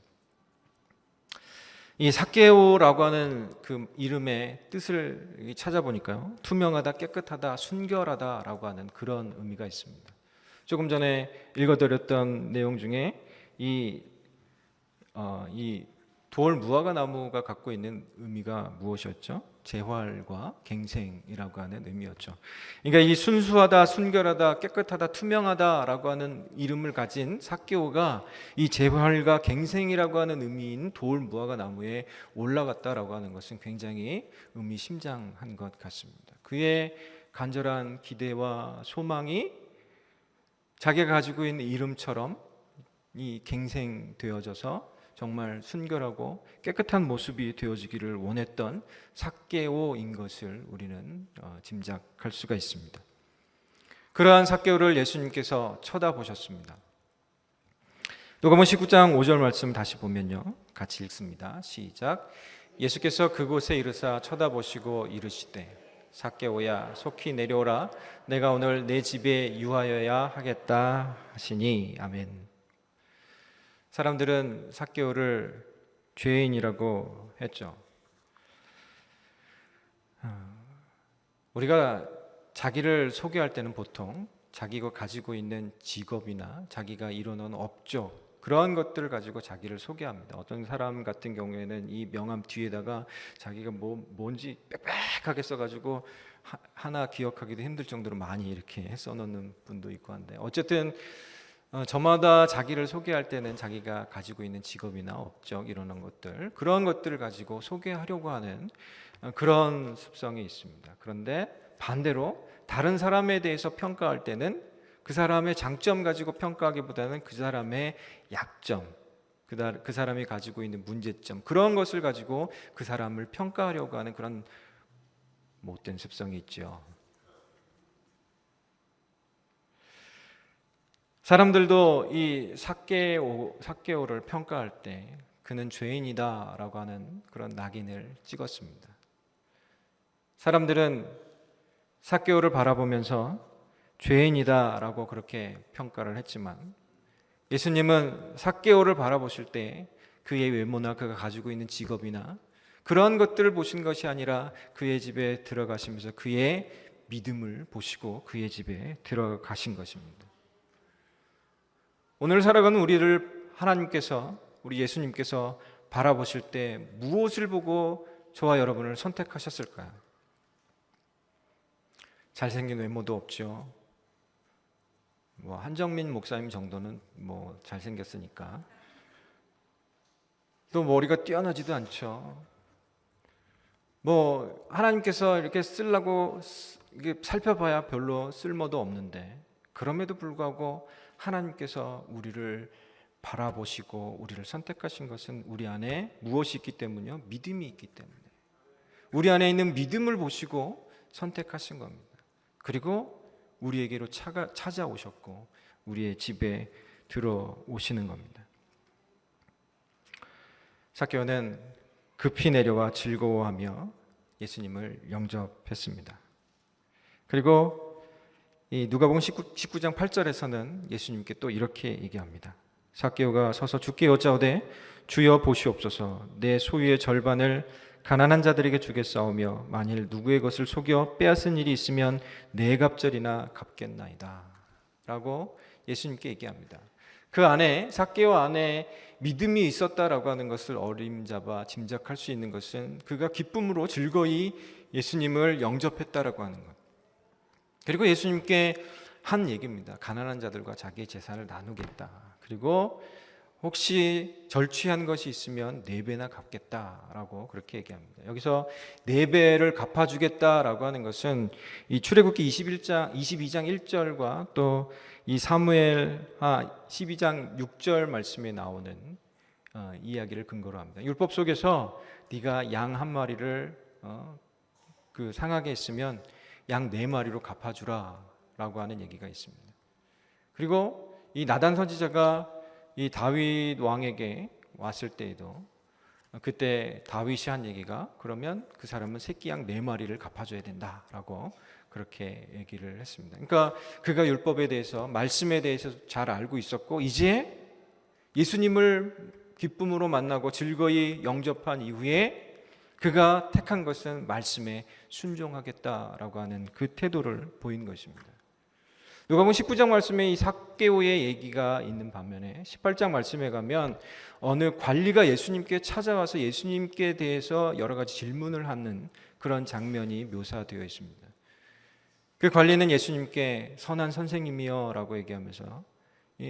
이 삭개오라고 하는 그 이름의 뜻을 찾아보니까요, 투명하다, 깨끗하다, 순결하다라고 하는 그런 의미가 있습니다. 조금 전에 읽어드렸던 내용 중에 이 돌 무화과 나무가 갖고 있는 의미가 무엇이었죠? 재활과 갱생이라고 하는 의미였죠. 그러니까 이 순수하다, 순결하다, 깨끗하다, 투명하다라고 하는 이름을 가진 삭개오가 이 재활과 갱생이라고 하는 의미인 돌 무화과 나무에 올라갔다라고 하는 것은 굉장히 의미심장한 것 같습니다. 그의 간절한 기대와 소망이 자기가 가지고 있는 이름처럼 이 갱생되어져서 정말 순결하고 깨끗한 모습이 되어지기를 원했던 삭개오인 것을 우리는 짐작할 수가 있습니다. 그러한 삭개오를 예수님께서 쳐다보셨습니다. 누가복음 19장 5절 말씀 다시 보면요, 같이 읽습니다. 시작. 예수께서 그곳에 이르사 쳐다보시고 이르시되 삭개오야 속히 내려오라, 내가 오늘 내 집에 유하여야 하겠다 하시니. 아멘. 사람들은 삭개오를 죄인이라고 했죠. 우리가 자기를 소개할 때는 보통 자기가 가지고 있는 직업이나 자기가 이루는 업적, 그러한 것들을 가지고 자기를 소개합니다. 어떤 사람 같은 경우에는 이 명함 뒤에다가 자기가 뭔지 빽빽하게 써가지고 하나 기억하기도 힘들 정도로 많이 이렇게 써놓는 분도 있고 한데, 어쨌든 저마다 자기를 소개할 때는 자기가 가지고 있는 직업이나 업적, 이러는 것들, 그런 것들을 가지고 소개하려고 하는 그런 습성이 있습니다. 그런데 반대로 다른 사람에 대해서 평가할 때는 그 사람의 장점 가지고 평가하기보다는 그 사람의 약점, 그 사람이 가지고 있는 문제점, 그런 것을 가지고 그 사람을 평가하려고 하는 그런 못된 습성이 있죠. 사람들도 이 삭개오를 평가할 때 그는 죄인이다라고 하는 그런 낙인을 찍었습니다. 사람들은 삭개오를 바라보면서 죄인이다라고 그렇게 평가를 했지만, 예수님은 삭개오를 바라보실 때 그의 외모나 그가 가지고 있는 직업이나 그런 것들을 보신 것이 아니라 그의 집에 들어가시면서 그의 믿음을 보시고 그의 집에 들어가신 것입니다. 오늘 살아가는 우리를 하나님께서, 우리 예수님께서 바라보실 때 무엇을 보고 저와 여러분을 선택하셨을까요? 잘생긴 외모도 없죠. 한정민 목사님 정도는 잘생겼으니까. 또 머리가 뛰어나지도 않죠. 하나님께서 이렇게 쓰려고 살펴봐야 별로 쓸모도 없는데, 그럼에도 불구하고 하나님께서 우리를 바라보시고 우리를 선택하신 것은 우리 안에 무엇이 있기 때문이요? 믿음이 있기 때문에. 우리 안에 있는 믿음을 보시고 선택하신 겁니다. 그리고 우리에게로 찾아오셨고 우리의 집에 들어오시는 겁니다. 삭개오는 급히 내려와 즐거워하며 예수님을 영접했습니다. 그리고 이 누가복음 19장 8절에서는 예수님께 또 이렇게 얘기합니다. 삭개오가 서서 주께 여짜오되 주여 보시옵소서, 내 소유의 절반을 가난한 자들에게 주겠사오며 만일 누구의 것을 속여 빼앗은 일이 있으면 네 갑절이나 갚겠나이다 라고 예수님께 얘기합니다. 그 안에, 삭개오 안에 믿음이 있었다라고 하는 것을 어림잡아 짐작할 수 있는 것은 그가 기쁨으로 즐거이 예수님을 영접했다라고 하는 것. 그리고 예수님께 한 얘기입니다. 가난한 자들과 자기의 재산을 나누겠다. 그리고 혹시 절취한 것이 있으면 4배나 갚겠다라고 그렇게 얘기합니다. 여기서 4배를 갚아주겠다라고 하는 것은 이 출애굽기 22장 1절과 또 이 사무엘 12장 6절 말씀에 나오는 이야기를 근거로 합니다. 율법 속에서 네가 양 한 마리를 상하게 했으면 양 4마리로 갚아주라라고 하는 얘기가 있습니다. 그리고 이 나단 선지자가 이 다윗 왕에게 왔을 때에도 그때 다윗이 한 얘기가 그러면 그 사람은 새끼 양 4마리를 갚아줘야 된다라고 그렇게 얘기를 했습니다. 그러니까 그가 율법에 대해서 말씀에 대해서 잘 알고 있었고 이제 예수님을 기쁨으로 만나고 즐거이 영접한 이후에 그가 택한 것은 말씀에 순종하겠다라고 하는 그 태도를 보인 것입니다. 누가복음 19장 말씀에 이 삭개오의 얘기가 있는 반면에 18장 말씀에 가면 어느 관리가 예수님께 찾아와서 예수님께 대해서 여러 가지 질문을 하는 그런 장면이 묘사되어 있습니다. 그 관리는 예수님께 선한 선생님이여 라고 얘기하면서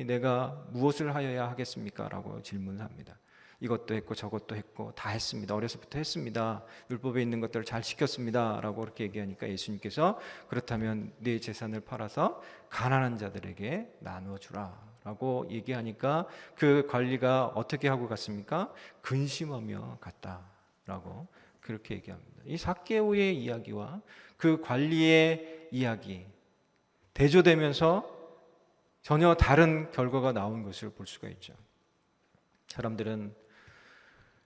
내가 무엇을 하여야 하겠습니까? 라고 질문합니다. 이것도 했고 저것도 했고 다 했습니다. 어려서부터 했습니다. 율법에 있는 것들을 잘 지켰습니다. 라고 그렇게 얘기하니까 예수님께서 그렇다면 네 재산을 팔아서 가난한 자들에게 나누어 주라 라고 얘기하니까 그 관리가 어떻게 하고 갔습니까? 근심하며 갔다라고 그렇게 얘기합니다. 이 삭개오의 이야기와 그 관리의 이야기 대조되면서 전혀 다른 결과가 나온 것을 볼 수가 있죠. 사람들은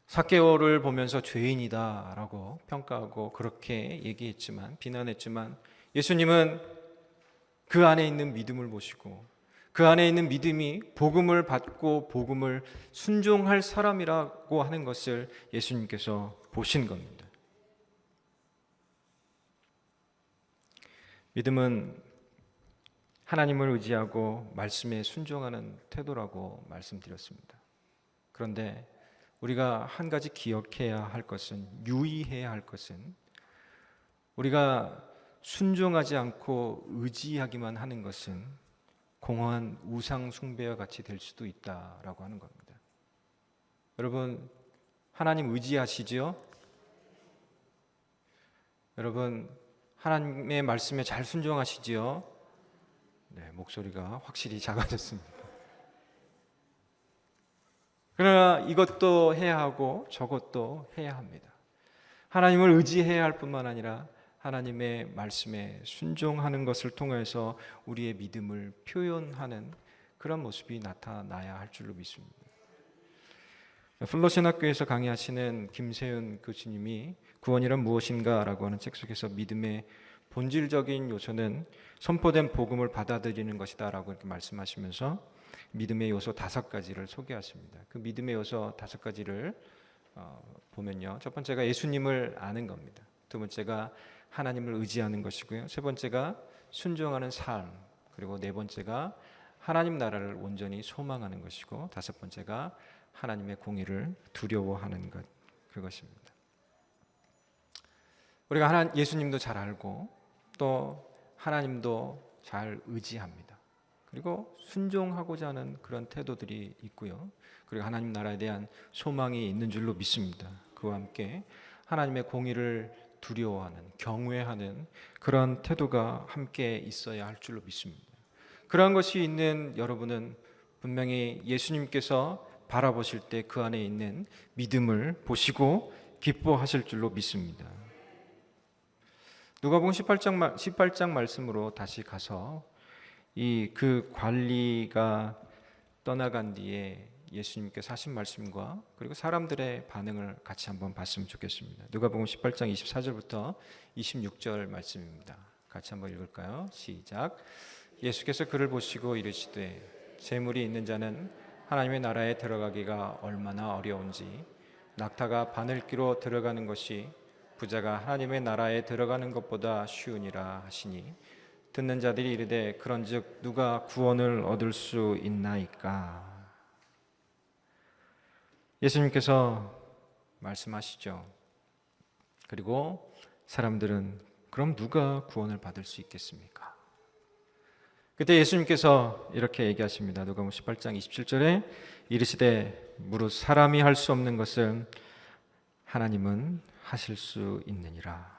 삭개오를 보면서 죄인이다라고 평가하고 그렇게 얘기했지만 비난했지만 예수님은 그 안에 있는 믿음을 보시고 그 안에 있는 믿음이 복음을 받고 복음을 순종할 사람이라고 하는 것을 예수님께서 보신 겁니다. 믿음은 하나님을 의지하고 말씀에 순종하는 태도라고 말씀드렸습니다. 그런데 우리가 한 가지 기억해야 할 것은, 유의해야 할 것은 우리가 순종하지 않고 의지하기만 하는 것은 공허한 우상 숭배와 같이 될 수도 있다라고 하는 겁니다. 여러분, 하나님 의지하시죠? 여러분, 하나님의 말씀에 잘 순종하시지요? 네, 목소리가 확실히 작아졌습니다. 그러나 이것도 해야 하고 저것도 해야 합니다. 하나님을 의지해야 할 뿐만 아니라 하나님의 말씀에 순종하는 것을 통해서 우리의 믿음을 표현하는 그런 모습이 나타나야 할 줄로 믿습니다. 플러신학교에서 강의하시는 김세윤 교수님이 구원이란 무엇인가 라고 하는 책 속에서 믿음의 본질적인 요소는 선포된 복음을 받아들이는 것이다 라고 이렇게 말씀하시면서 믿음의 요소 5가지를 소개하십니다. 그 믿음의 요소 5가지를 보면요, 첫 번째가 예수님을 아는 겁니다. 두 번째가 하나님을 의지하는 것이고요, 세 번째가 순종하는 삶, 그리고 네 번째가 하나님 나라를 온전히 소망하는 것이고 다섯 번째가 하나님의 공의를 두려워하는 것, 그것입니다. 우리가 예수님도 잘 알고 또 하나님도 잘 의지합니다. 그리고 순종하고자 하는 그런 태도들이 있고요. 그리고 하나님 나라에 대한 소망이 있는 줄로 믿습니다. 그와 함께 하나님의 공의를 두려워하는, 경외하는 그런 태도가 함께 있어야 할 줄로 믿습니다. 그러한 것이 있는 여러분은 분명히 예수님께서 바라보실 때 그 안에 있는 믿음을 보시고 기뻐하실 줄로 믿습니다. 누가복음 18장 말씀으로 다시 가서 그 관리가 떠나간 뒤에 예수님께서 하신 말씀과 그리고 사람들의 반응을 같이 한번 봤으면 좋겠습니다. 누가복음 18장 24절부터 26절 말씀입니다. 같이 한번 읽을까요? 시작. 예수께서 그를 보시고 이르시되 재물이 있는 자는 하나님의 나라에 들어가기가 얼마나 어려운지 낙타가 바늘기로 들어가는 것이 부자가 하나님의 나라에 들어가는 것보다 쉬우니라 하시니 듣는 자들이 이르되 그런즉 누가 구원을 얻을 수 있나이까. 예수님께서 말씀하시죠. 그리고 사람들은 그럼 누가 구원을 받을 수 있겠습니까? 그때 예수님께서 이렇게 얘기하십니다. 누가복음 18장 27절에 이르시되 무릇 사람이 할 수 없는 것을 하나님은 하실 수 있느니라.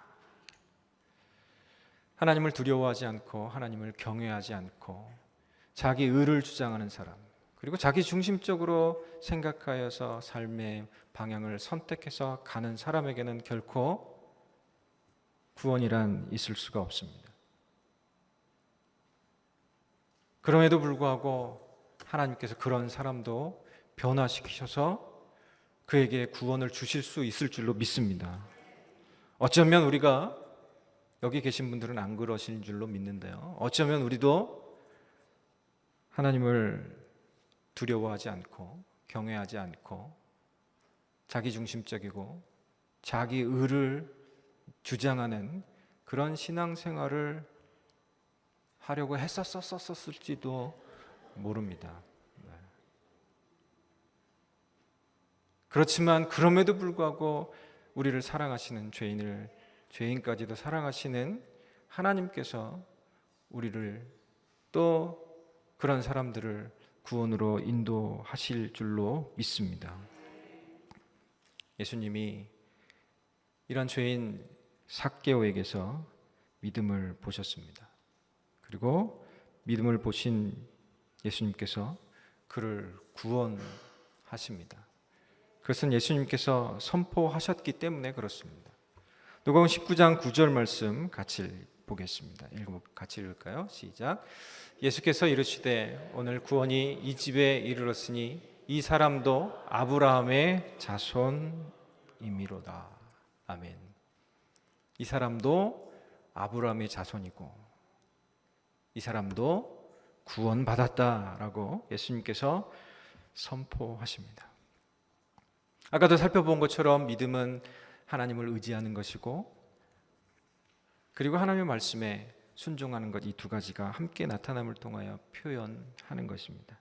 하나님을 두려워하지 않고 하나님을 경외하지 않고 자기 의를 주장하는 사람, 그리고 자기 중심적으로 생각하여서 삶의 방향을 선택해서 가는 사람에게는 결코 구원이란 있을 수가 없습니다. 그럼에도 불구하고 하나님께서 그런 사람도 변화시키셔서 그에게 구원을 주실 수 있을 줄로 믿습니다. 어쩌면 우리가 여기 계신 분들은 안 그러신 줄로 믿는데요. 어쩌면 우리도 하나님을 두려워하지 않고 경외하지 않고 자기중심적이고 자기 의를 주장하는 그런 신앙생활을 하려고 했었을지도 모릅니다. 그렇지만 그럼에도 불구하고 우리를 사랑하시는 죄인까지도 사랑하시는 하나님께서 우리를 또 그런 사람들을 구원으로 인도하실 줄로 믿습니다. 예수님이 이런 죄인 삭개오에게서 믿음을 보셨습니다. 그리고 믿음을 보신 예수님께서 그를 구원하십니다. 그것은 예수님께서 선포하셨기 때문에 그렇습니다. 누가복음 19장 9절 말씀 같이 보겠습니다. 같이 읽을까요? 시작. 예수께서 이르시되 오늘 구원이 이 집에 이르렀으니 이 사람도 아브라함의 자손이미로다. 아멘. 이 사람도 아브라함의 자손이고 이 사람도 구원받았다라고 예수님께서 선포하십니다. 아까도 살펴본 것처럼 믿음은 하나님을 의지하는 것이고 그리고 하나님의 말씀에 순종하는 것, 이 두 가지가 함께 나타남을 통하여 표현하는 것입니다.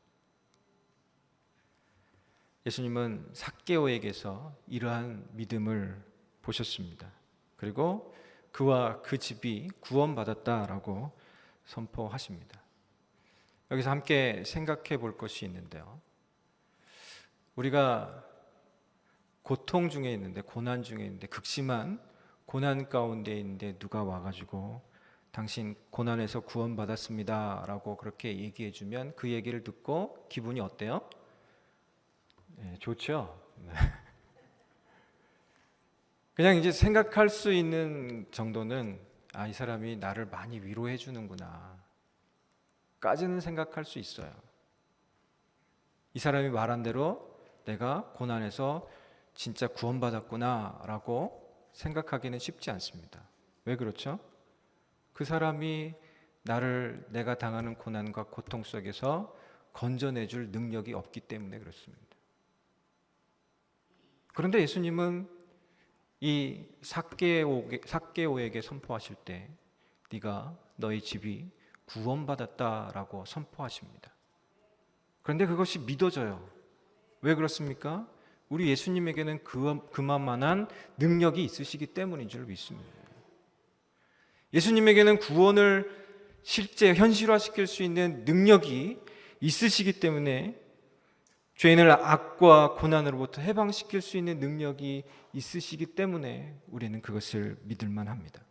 예수님은 삭개오에게서 이러한 믿음을 보셨습니다. 그리고 그와 그 집이 구원받았다라고 선포하십니다. 여기서 함께 생각해 볼 것이 있는데요. 우리가 고통 중에 있는데, 고난 중에 있는데, 극심한 고난 가운데 있는데 누가 와가지고 당신 고난에서 구원받았습니다 라고 그렇게 얘기해 주면 그 얘기를 듣고 기분이 어때요? 네, 좋죠? 그냥 이제 생각할 수 있는 정도는 이 사람이 나를 많이 위로해 주는구나 까지는 생각할 수 있어요. 이 사람이 말한 대로 내가 고난에서 진짜 구원받았구나 라고 생각하기는 쉽지 않습니다. 왜 그렇죠? 그 사람이 나를 내가 당하는 고난과 고통 속에서 건져내줄 능력이 없기 때문에 그렇습니다. 그런데 예수님은 이 삭개오에게 선포하실 때 네가 너희 집이 구원받았다라고 선포하십니다. 그런데 그것이 믿어져요. 왜 그렇습니까? 우리 예수님에게는 그만한 능력이 있으시기 때문인 줄 믿습니다. 예수님에게는 구원을 실제 현실화시킬 수 있는 능력이 있으시기 때문에 죄인을 악과 고난으로부터 해방시킬 수 있는 능력이 있으시기 때문에 우리는 그것을 믿을만 합니다.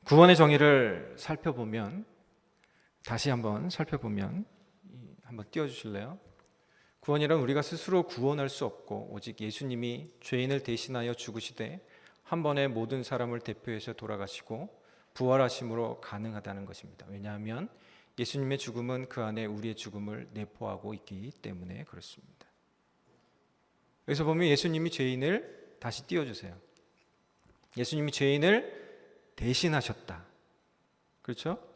구원의 정의를 다시 한번 살펴보면 한번 띄워주실래요? 구원이란 우리가 스스로 구원할 수 없고 오직 예수님이 죄인을 대신하여 죽으시되 한 번에 모든 사람을 대표해서 돌아가시고 부활하심으로 가능하다는 것입니다. 왜냐하면 예수님의 죽음은 그 안에 우리의 죽음을 내포하고 있기 때문에 그렇습니다. 여기서 보면 예수님이 죄인을 다시 띄워주세요. 예수님이 죄인을 대신하셨다. 그렇죠?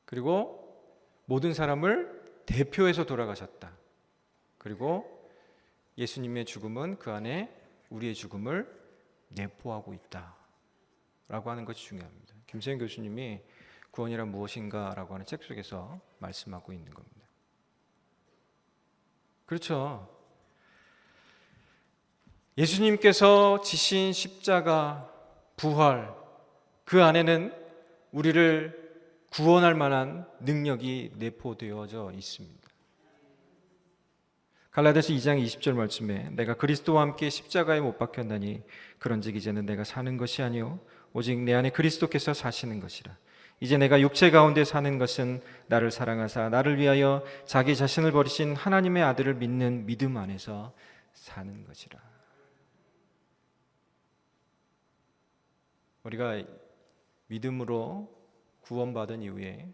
그리고 모든 사람을 대표해서 돌아가셨다. 그리고 예수님의 죽음은 그 안에 우리의 죽음을 내포하고 있다 라고 하는 것이 중요합니다. 김세현 교수님이 구원이란 무엇인가 라고 하는 책 속에서 말씀하고 있는 겁니다. 그렇죠. 예수님께서 지신 십자가, 부활, 그 안에는 우리를 구원할 만한 능력이 내포되어져 있습니다. 갈라디아서 2장 20절 말씀에 내가 그리스도와 함께 십자가에 못 박혔나니 그런즉 이제는 내가 사는 것이 아니요 오직 내 안에 그리스도께서 사시는 것이라. 이제 내가 육체 가운데 사는 것은 나를 사랑하사 나를 위하여 자기 자신을 버리신 하나님의 아들을 믿는 믿음 안에서 사는 것이라. 우리가 믿음으로 구원받은 이후에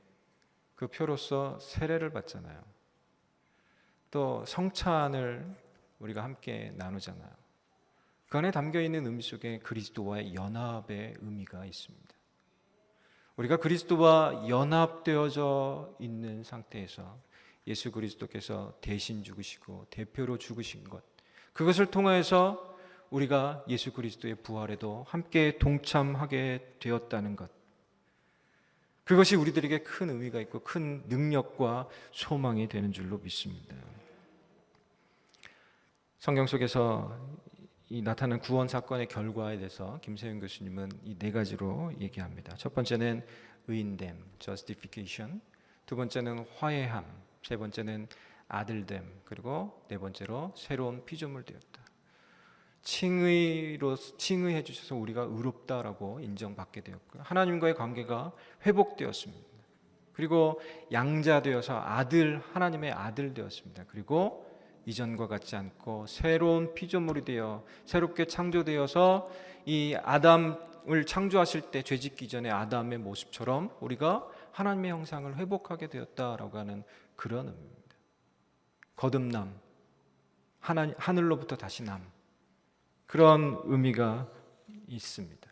그 표로서 세례를 받잖아요. 또 성찬을 우리가 함께 나누잖아요. 그 안에 담겨있는 의미 속에 그리스도와의 연합의 의미가 있습니다. 우리가 그리스도와 연합되어져 있는 상태에서 예수 그리스도께서 대신 죽으시고 대표로 죽으신 것, 그것을 통하여서 우리가 예수 그리스도의 부활에도 함께 동참하게 되었다는 것, 그것이 우리들에게 큰 의미가 있고 큰 능력과 소망이 되는 줄로 믿습니다. 성경 속에서 이 나타난 구원 사건의 결과에 대해서 김세윤 교수님은 이 네 가지로 얘기합니다. 첫 번째는 의인됨, justification. 두 번째는 화해함, 세 번째는 아들됨, 그리고 네 번째로 새로운 피조물 되었다. 칭의해 주셔서 우리가 의롭다라고 인정받게 되었고요. 하나님과의 관계가 회복되었습니다. 그리고 양자되어서 하나님의 아들 되었습니다. 그리고 이전과 같지 않고 새로운 피조물이 되어 새롭게 창조되어서 이 아담을 창조하실 때 죄짓기 전에 아담의 모습처럼 우리가 하나님의 형상을 회복하게 되었다라고 하는 그런 의미입니다. 거듭남, 하늘로부터 다시 남, 그런 의미가 있습니다.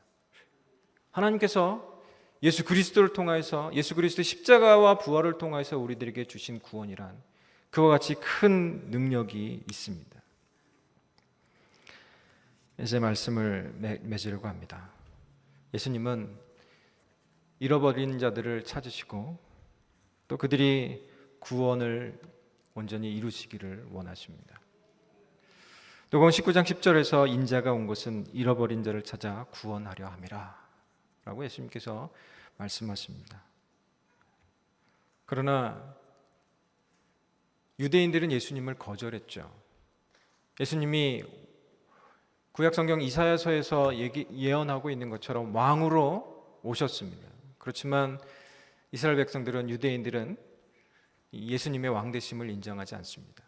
하나님께서 예수 그리스도를 통하여서 예수 그리스도의 십자가와 부활을 통하여서 우리들에게 주신 구원이란 그와 같이 큰 능력이 있습니다. 이제 말씀을 맺으려고 합니다. 예수님은 잃어버린 자들을 찾으시고 또 그들이 구원을 온전히 이루시기를 원하십니다. 누가복음 19장 10절에서 인자가 온 것은 잃어버린 자를 찾아 구원하려 함이라 라고 예수님께서 말씀하십니다. 그러나 유대인들은 예수님을 거절했죠. 예수님이 구약성경 이사야서에서 예언하고 있는 것처럼 왕으로 오셨습니다. 그렇지만 이스라엘 백성들은, 유대인들은 예수님의 왕되심을 인정하지 않습니다.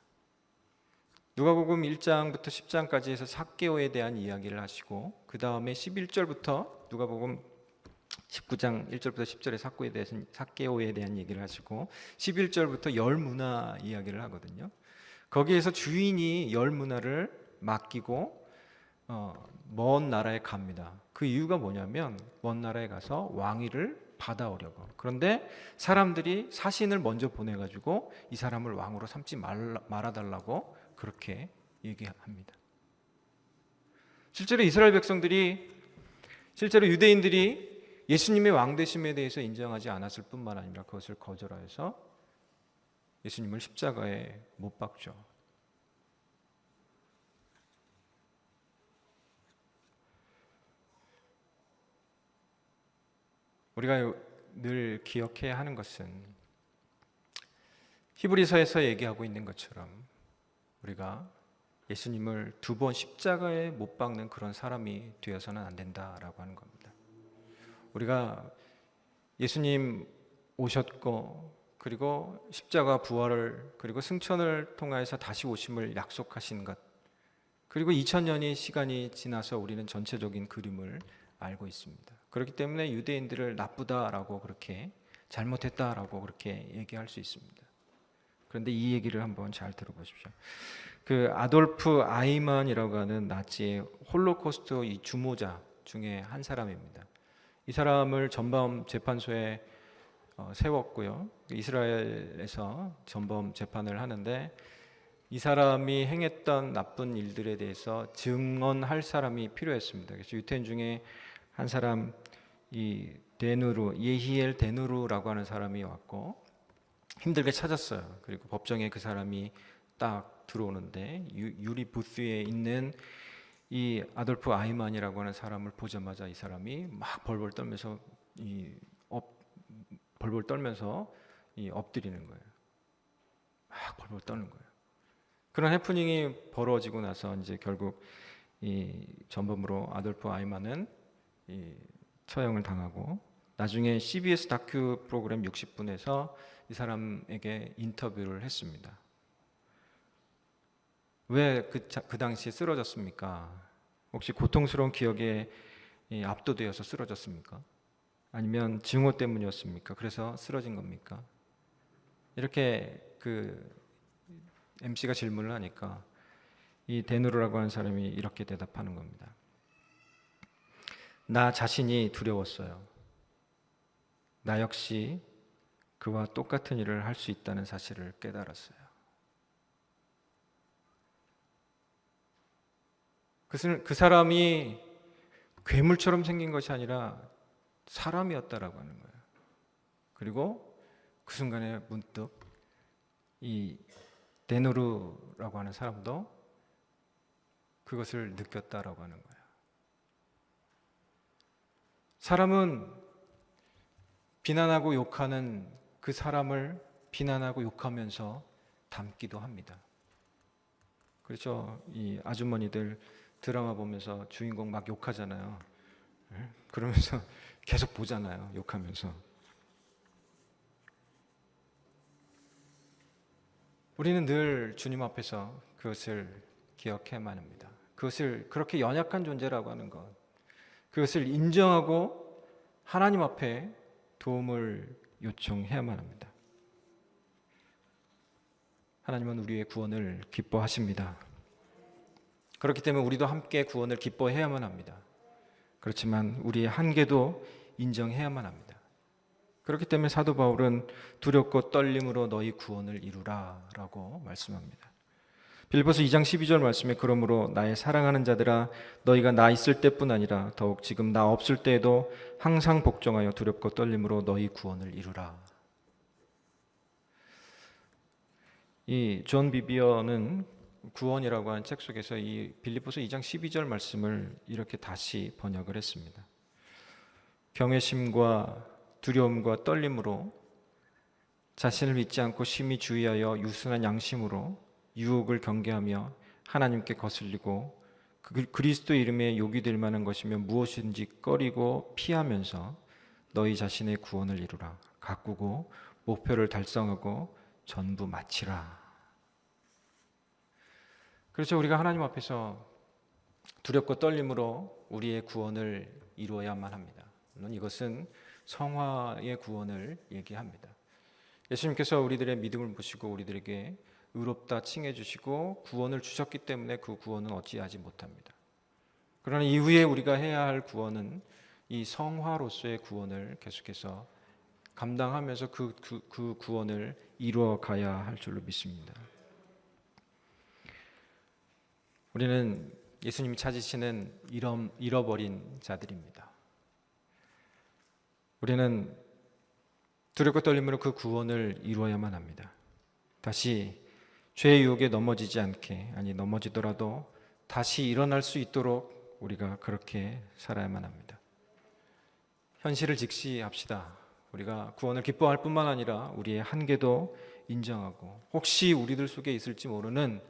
누가복음 1장부터 10장까지 해서 삭개오에 대한 이야기를 하시고 그 다음에 11절부터 누가복음 19장 1절부터 10절에 삭개오에 대한 얘기를 하시고 11절부터 열 문화 이야기를 하거든요. 거기에서 주인이 열 문화를 맡기고 먼 나라에 갑니다. 그 이유가 뭐냐면 먼 나라에 가서 왕위를 받아오려고. 그런데 사람들이 사신을 먼저 보내가지고 이 사람을 왕으로 삼지 말아달라고 그렇게 얘기합니다. 실제로 이스라엘 백성들이, 실제로 유대인들이 예수님의 왕되심에 대해서 인정하지 않았을 뿐만 아니라 그것을 거절하여서 예수님을 십자가에 못 박죠. 우리가 늘 기억해야 하는 것은 히브리서에서 얘기하고 있는 것처럼 우리가 예수님을 두 번 십자가에 못 박는 그런 사람이 되어서는 안 된다라고 하는 겁니다. 우리가 예수님 오셨고 그리고 십자가 부활을 그리고 승천을 통하여서 다시 오심을 약속하신 것, 그리고 2000년의 시간이 지나서 우리는 전체적인 그림을 알고 있습니다. 그렇기 때문에 유대인들을 나쁘다라고, 그렇게 잘못했다라고 그렇게 얘기할 수 있습니다. 그런데 이 얘기를 한번 잘 들어보십시오. 그 아돌프 아이만이라고 하는 나치의 홀로코스트 이 주모자 중에 한 사람입니다. 이 사람을 전범 재판소에 세웠고요. 이스라엘에서 전범 재판을 하는데 이 사람이 행했던 나쁜 일들에 대해서 증언할 사람이 필요했습니다. 그래서 유태인 중에 한 사람, 이 예히엘 데누루라고 하는 사람이 왔고 힘들게 찾았어요. 그리고 법정에 그 사람이 딱 들어오는데 유리 부스에 있는 이 아돌프 아이만이라고 하는 사람을 보자마자 이 사람이 막 벌벌 떨면서 벌벌 떨면서 엎드리는 거예요. 막 벌벌 떠는 거예요. 그런 해프닝이 벌어지고 나서 이제 결국 이 전범으로 아돌프 아이만은 처형을 당하고, 나중에 CBS 다큐 프로그램 60분에서 이 사람에게 인터뷰를 했습니다. 왜 그 당시에 쓰러졌습니까? 혹시 고통스러운 기억에 압도되어서 쓰러졌습니까? 아니면 증오 때문이었습니까? 그래서 쓰러진 겁니까? 이렇게 그 MC가 질문을 하니까 이 데누르라고 하는 사람이 이렇게 대답하는 겁니다. 나 자신이 두려웠어요. 나 역시 그와 똑같은 일을 할 수 있다는 사실을 깨달았어요. 그 사람이 괴물처럼 생긴 것이 아니라 사람이었다라고 하는 거예요. 그리고 그 순간에 문득 이 데누르라고 하는 사람도 그것을 느꼈다라고 하는 거예요. 사람은 비난하고 욕하는 그 사람을 비난하고 욕하면서 닮기도 합니다. 그렇죠? 이 아주머니들 드라마 보면서 주인공 막 욕하잖아요. 그러면서 계속 보잖아요. 욕하면서. 우리는 늘 주님 앞에서 그것을 기억해야만 합니다. 그것을 그렇게 연약한 존재라고 하는 것, 그것을 인정하고 하나님 앞에 도움을 요청해야만 합니다. 하나님은 우리의 구원을 기뻐하십니다. 그렇기 때문에 우리도 함께 구원을 기뻐해야만 합니다. 그렇지만 우리의 한계도 인정해야만 합니다. 그렇기 때문에 사도 바울은 두렵고 떨림으로 너희 구원을 이루라 라고 말씀합니다. 빌립보서 2장 12절 말씀에 그러므로 나의 사랑하는 자들아 너희가 나 있을 때뿐 아니라 더욱 지금 나 없을 때에도 항상 복종하여 두렵고 떨림으로 너희 구원을 이루라. 이 존 비비어는 구원이라고 하는 책 속에서 이 빌립보서 2장 12절 말씀을 이렇게 다시 번역을 했습니다. 경외심과 두려움과 떨림으로 자신을 믿지 않고 심히 주의하여 유순한 양심으로 유혹을 경계하며 하나님께 거슬리고 그리스도 이름에 욕이 될 만한 것이면 무엇인지 꺼리고 피하면서 너희 자신의 구원을 이루라. 가꾸고 목표를 달성하고 전부 마치라. 그렇죠. 우리가 하나님 앞에서 두렵고 떨림으로 우리의 구원을 이루어야만 합니다. 물론 이것은 성화의 구원을 얘기합니다. 예수님께서 우리들의 믿음을 보시고 우리들에게 의롭다 칭해 주시고 구원을 주셨기 때문에 그 구원은 어찌하지 못합니다. 그러나 이후에 우리가 해야 할 구원은 이 성화로서의 구원을 계속해서 감당하면서 그 구원을 이루어 가야 할 줄로 믿습니다. 우리는 예수님이 찾으시는 잃어버린 자들입니다. 우리는 두렵고 떨림으로 그 구원을 이루어야만 합니다. 다시 죄의 유혹에 넘어지지 않게, 아니 넘어지더라도 다시 일어날 수 있도록 우리가 그렇게 살아야만 합니다. 현실을 직시합시다. 우리가 구원을 기뻐할 뿐만 아니라 우리의 한계도 인정하고 혹시 우리들 속에 있을지 모르는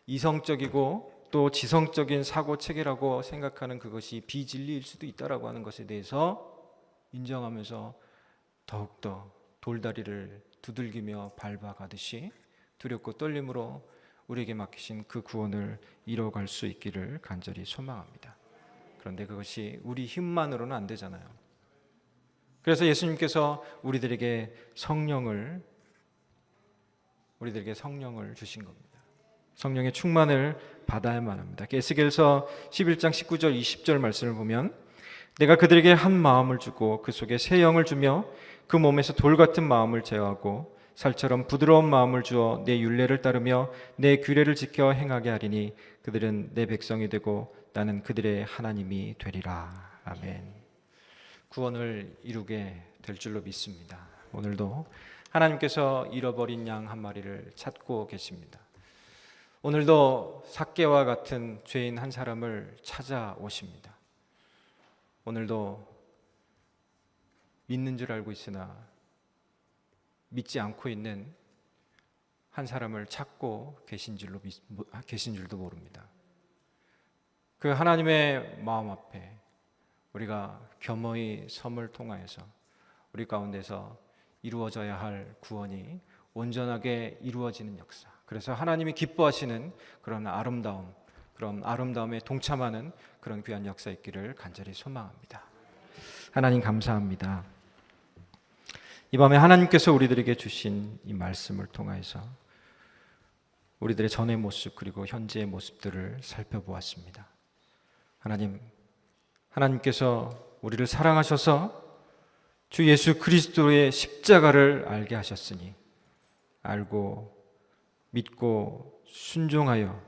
이성적이고 또 지성적인 사고 체계라고 생각하는 그것이 비진리일 수도 있다라고 하는 것에 대해서 인정하면서 더욱더 돌다리를 두들기며 밟아가듯이 두렵고 떨림으로 우리에게 맡기신 그 구원을 이뤄갈 수 있기를 간절히 소망합니다. 그런데 그것이 우리 힘만으로는 안 되잖아요. 그래서 예수님께서 우리들에게 성령을 주신 겁니다. 성령의 충만을 받아야만 합니다. 에스겔서 11장 19절 20절 말씀을 보면 내가 그들에게 한 마음을 주고 그 속에 새 영을 주며 그 몸에서 돌 같은 마음을 제어하고 살처럼 부드러운 마음을 주어 내 율례를 따르며 내 규례를 지켜 행하게 하리니 그들은 내 백성이 되고 나는 그들의 하나님이 되리라. 아멘. 구원을 이루게 될 줄로 믿습니다. 오늘도 하나님께서 잃어버린 양 한 마리를 찾고 계십니다. 오늘도 삭개와 같은 죄인 한 사람을 찾아오십니다. 오늘도 믿는 줄 알고 있으나 믿지 않고 있는 한 사람을 찾고 계신 줄도 모릅니다. 그 하나님의 마음 앞에 우리가 겸허히 섬을 통하여서 우리 가운데서 이루어져야 할 구원이 온전하게 이루어지는 역사, 그래서 하나님이 기뻐하시는 그런 아름다움에 동참하는 그런 귀한 역사 있기를 간절히 소망합니다. 하나님 감사합니다. 이 밤에 하나님께서 우리들에게 주신 이 말씀을 통하여서 우리들의 전의 모습 그리고 현재의 모습들을 살펴보았습니다. 하나님께서 우리를 사랑하셔서 주 예수 그리스도의 십자가를 알게 하셨으니 알고 믿고 순종하여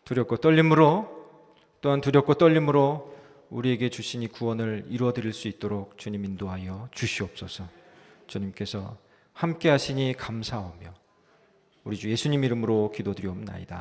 두렵고 떨림으로 우리에게 주신 이 구원을 이루어드릴 수 있도록 주님 인도하여 주시옵소서. 주님께서 함께 하시니 감사하며 우리 주 예수님 이름으로 기도드리옵나이다.